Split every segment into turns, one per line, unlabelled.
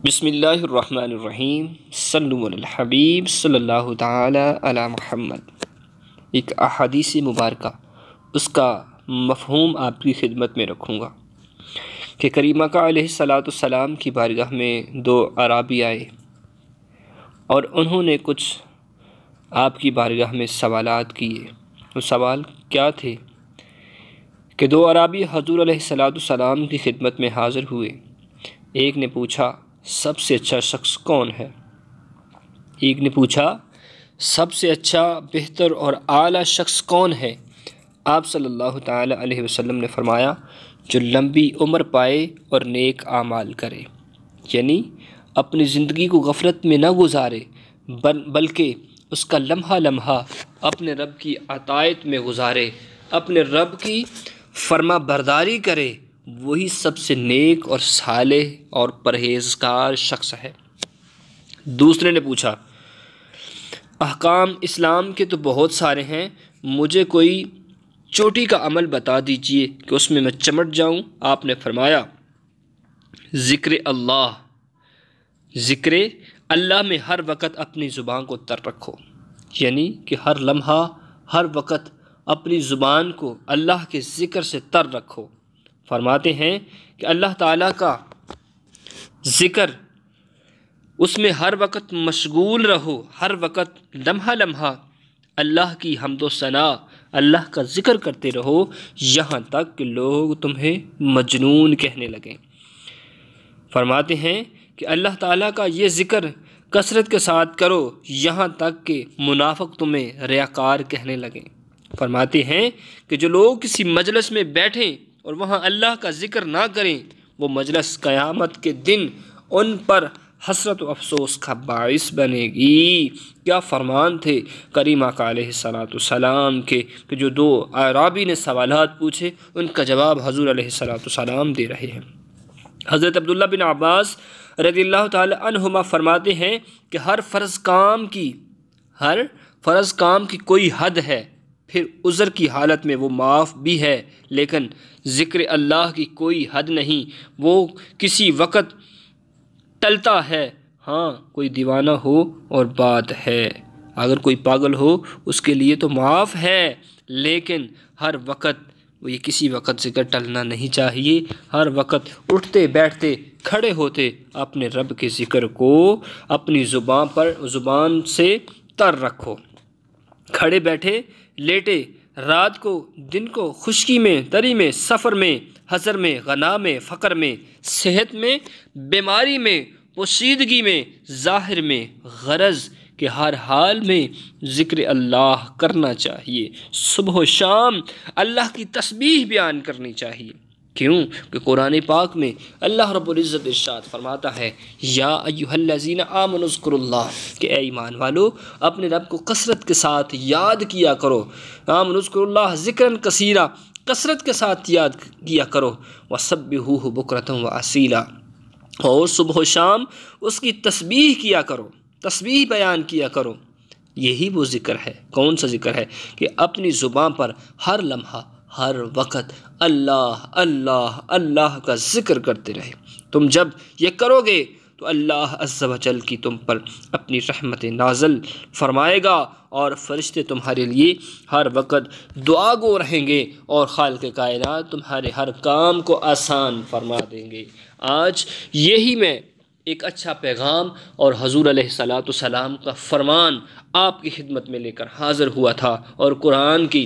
بسم اللہ الرحمن الرحیم صلو علی الحبیب صلی اللہ تعالی علی محمد۔ ایک احادیث مبارکہ، اس کا مفہوم آپ کی خدمت میں رکھوں گا کہ کریم آقا علیہ السلام کی بارگاہ میں دو اعرابی آئے اور انہوں نے کچھ آپ کی بارگاہ میں سوالات کیے۔ وہ سوال کیا تھے کہ دو اعرابی حضور علیہ السلام کی خدمت میں حاضر ہوئے۔ ایک نے پوچھا سب سے اچھا شخص کون ہے؟ ایک نے پوچھا سب سے اچھا، بہتر اور اعلیٰ شخص کون ہے؟ آپ صلی اللہ تعالی علیہ وسلم نے فرمایا جو لمبی عمر پائے اور نیک اعمال کرے، یعنی اپنی زندگی کو غفلت میں نہ گزارے بلکہ اس کا لمحہ لمحہ اپنے رب کی اطاعت میں گزارے، اپنے رب کی فرما برداری کرے، وہی سب سے نیک اور صالح اور پرہیزگار شخص ہے۔ دوسرے نے پوچھا احکام اسلام کے تو بہت سارے ہیں، مجھے کوئی چوٹی کا عمل بتا دیجئے کہ اس میں چمٹ جاؤں۔ آپ نے فرمایا ذکر اللہ میں ہر وقت اپنی زبان کو تر رکھو، یعنی کہ ہر لمحہ ہر وقت اپنی زبان کو اللہ کے ذکر سے تر رکھو۔ فرماتے ہیں کہ اللہ تعالیٰ کا ذکر، اس میں ہر وقت مشغول رہو، ہر وقت لمحہ لمحہ اللہ کی حمد و ثنا، اللہ کا ذکر کرتے رہو، یہاں تک کہ لوگ تمہیں مجنون کہنے لگیں۔ فرماتے ہیں کہ اللہ تعالیٰ کا یہ ذکر کثرت کے ساتھ کرو، یہاں تک کہ منافق تمہیں ریاکار کہنے لگیں۔ فرماتے ہیں کہ جو لوگ کسی مجلس میں بیٹھیں اور وہاں اللہ کا ذکر نہ کریں، وہ مجلس قیامت کے دن ان پر حسرت و افسوس کا باعث بنے گی۔ کیا فرمان تھے کریم آقا علیہ السلام کے کہ جو دو اعرابی نے سوالات پوچھے ان کا جواب حضور علیہ السلام دے رہے ہیں۔ حضرت عبداللہ بن عباس رضی اللہ تعالی عنہما فرماتے ہیں کہ ہر فرض کام کی کوئی حد ہے، پھر عذر کی حالت میں وہ معاف بھی ہے، لیکن ذکر اللہ کی کوئی حد نہیں، وہ کسی وقت ٹلتا ہے۔ ہاں کوئی دیوانہ ہو اور بات ہے، اگر کوئی پاگل ہو اس کے لیے تو معاف ہے، لیکن ہر وقت یہ کسی وقت ذکر ٹلنا نہیں چاہیے۔ ہر وقت اٹھتے بیٹھتے کھڑے ہوتے اپنے رب کے ذکر کو اپنی زبان سے تر رکھو۔ کھڑے بیٹھے لیٹے، رات کو دن کو، خشکی میں تری میں، سفر میں حضر میں، غنا میں فقر میں، صحت میں بیماری میں، پوشیدگی میں ظاہر میں، غرض کہ ہر حال میں ذکر اللہ کرنا چاہیے۔ صبح و شام اللہ کی تسبیح بیان کرنی چاہیے۔ کیوں کہ قرآن پاک میں اللہ رب العزت ارشاد فرماتا ہے یا ایھا الذین آمنوا اذکروا اللہ، کہ اے ایمان والو اپنے رب کو کثرت کے ساتھ یاد کیا کرو۔ آمنوا اذکروا اللہ ذکرا کثیرا، کثرت کے ساتھ یاد کیا کرو۔ وسبحوہ بکرۃ واسیلا، اور صبح و شام اس کی تسبیح کیا کرو، تسبیح بیان کیا کرو۔ یہی وہ ذکر ہے۔ کون سا ذکر ہے؟ کہ اپنی زبان پر ہر لمحہ ہر وقت اللہ اللہ اللہ کا ذکر کرتے رہے۔ تم جب یہ کرو گے تو اللہ عز و جل کی تم پر اپنی رحمت نازل فرمائے گا، اور فرشتے تمہارے لیے ہر وقت دعا گو رہیں گے، اور خالق کائنات تمہارے ہر کام کو آسان فرما دیں گے۔ آج یہی میں ایک اچھا پیغام اور حضور علیہ السلام کا فرمان آپ کی خدمت میں لے کر حاضر ہوا تھا، اور قرآن کی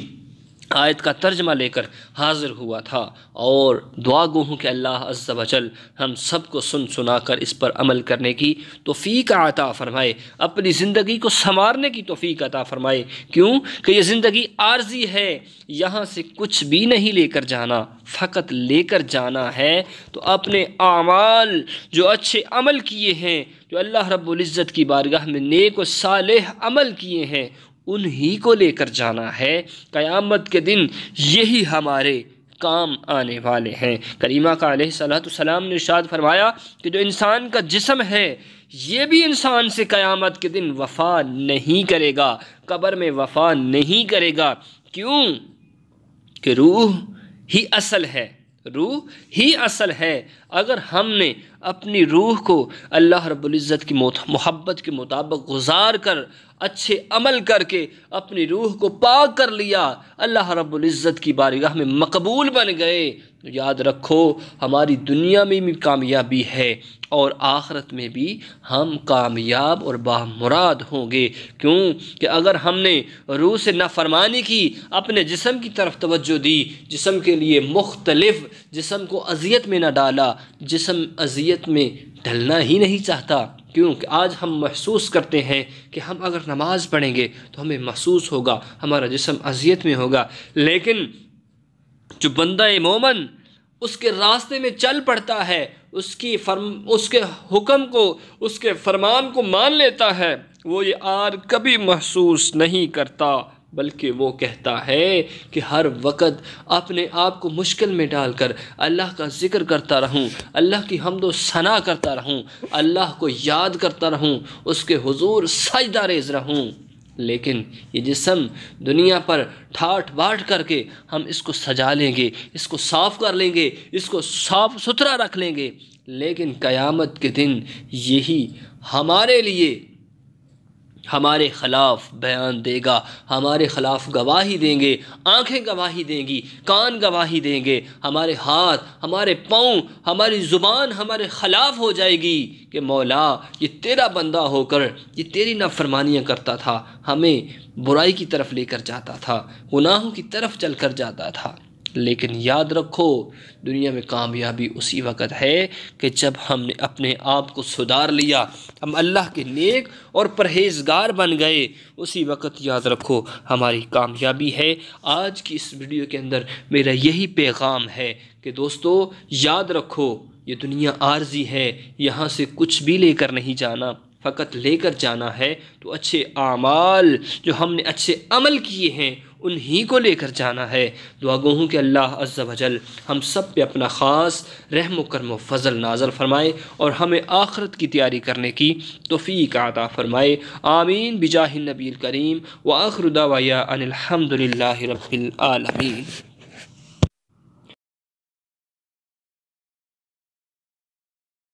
آیت کا ترجمہ لے کر حاضر ہوا تھا، اور دعا گو ہوں کہ اللہ عز و جل ہم سب کو سنا کر اس پر عمل کرنے کی توفیق عطا فرمائے، اپنی زندگی کو سنوارنے کی توفیق عطا فرمائے۔ کیوں کہ یہ زندگی عارضی ہے، یہاں سے کچھ بھی نہیں لے کر جانا، فقط لے کر جانا ہے تو اپنے اعمال، جو اچھے عمل کیے ہیں، جو اللہ رب العزت کی بارگاہ میں نیک و صالح عمل کیے ہیں، انہی کو لے کر جانا ہے۔ قیامت کے دن یہی ہمارے کام آنے والے ہیں۔ کریم آقا علیہ السلام نے ارشاد فرمایا کہ جو انسان کا جسم ہے یہ بھی انسان سے قیامت کے دن وفا نہیں کرے گا، قبر میں وفا نہیں کرے گا۔ کیوں کہ روح ہی اصل ہے، روح ہی اصل ہے۔ اگر ہم نے اپنی روح کو اللہ رب العزت کی محبت کے مطابق گزار کر اچھے عمل کر کے اپنی روح کو پاک کر لیا، اللہ رب العزت کی بارگاہ میں مقبول بن گئے، تو یاد رکھو ہماری دنیا میں بھی کامیابی ہے اور آخرت میں بھی ہم کامیاب اور بامراد ہوں گے۔ کیوں کہ اگر ہم نے روح سے نافرمانی کی، اپنے جسم کی طرف توجہ دی، جسم کے لیے مختلف، جسم کو اذیت میں نہ ڈالا، جسم اذیت میں ڈلنا ہی نہیں چاہتا۔ کیونکہ آج ہم محسوس کرتے ہیں کہ ہم اگر نماز پڑھیں گے تو ہمیں محسوس ہوگا ہمارا جسم اذیت میں ہوگا، لیکن جو بندہ مومن اس کے راستے میں چل پڑتا ہے، اس کے حکم کو، اس کے فرمان کو مان لیتا ہے، وہ یہ آر کبھی محسوس نہیں کرتا، بلکہ وہ کہتا ہے کہ ہر وقت اپنے آپ کو مشکل میں ڈال کر اللہ کا ذکر کرتا رہوں، اللہ کی حمد و ثنا کرتا رہوں، اللہ کو یاد کرتا رہوں، اس کے حضور سجدہ ریز رہوں۔ لیکن یہ جسم دنیا پر ٹھاٹ باٹ کر کے ہم اس کو سجا لیں گے، اس کو صاف کر لیں گے، اس کو صاف ستھرا رکھ لیں گے، لیکن قیامت کے دن یہی ہمارے لیے ہمارے خلاف بیان دے گا، ہمارے خلاف گواہی دیں گے، آنکھیں گواہی دیں گی، کان گواہی دیں گے، ہمارے ہاتھ، ہمارے پاؤں، ہماری زبان ہمارے خلاف ہو جائے گی کہ مولا یہ تیرا بندہ ہو کر یہ تیری نافرمانیاں کرتا تھا، ہمیں برائی کی طرف لے کر جاتا تھا، گناہوں کی طرف چل کر جاتا تھا۔ لیکن یاد رکھو دنیا میں کامیابی اسی وقت ہے کہ جب ہم نے اپنے آپ کو سدھار لیا، ہم اللہ کے نیک اور پرہیزگار بن گئے، اسی وقت یاد رکھو ہماری کامیابی ہے۔ آج کی اس ویڈیو کے اندر میرا یہی پیغام ہے کہ دوستو یاد رکھو یہ دنیا عارضی ہے، یہاں سے کچھ بھی لے کر نہیں جانا، فقط لے کر جانا ہے تو اچھے اعمال، جو ہم نے اچھے عمل کیے ہیں انہی کو لے کر جانا ہے۔ دعا گو ہوں کہ اللہ عز و جل ہم سب پہ اپنا خاص رحم و کرم و فضل نازل فرمائے اور ہمیں آخرت کی تیاری کرنے کی توفیق عطا فرمائے۔ آمین بجاہ النبی الکریم، وآخر دعوایا ان الحمد للہ رب العالمین۔